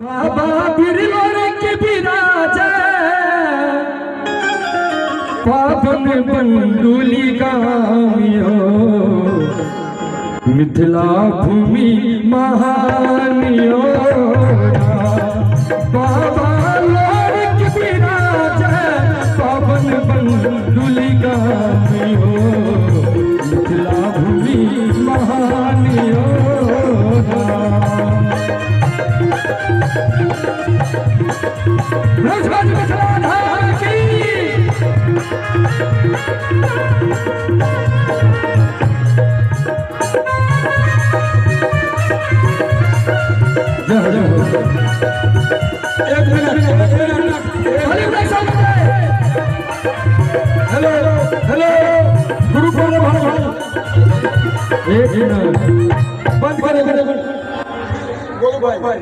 बाबा बिरलोर के विराजा पावन बंडुली गामियो मिथिला भूमि महानियो बाबा लोर के विराजा पावन बंडुली गामियो मिथिला भूमि महानियो हेलो हेलो गुरु एक मिनट बंद करें बोलो भाई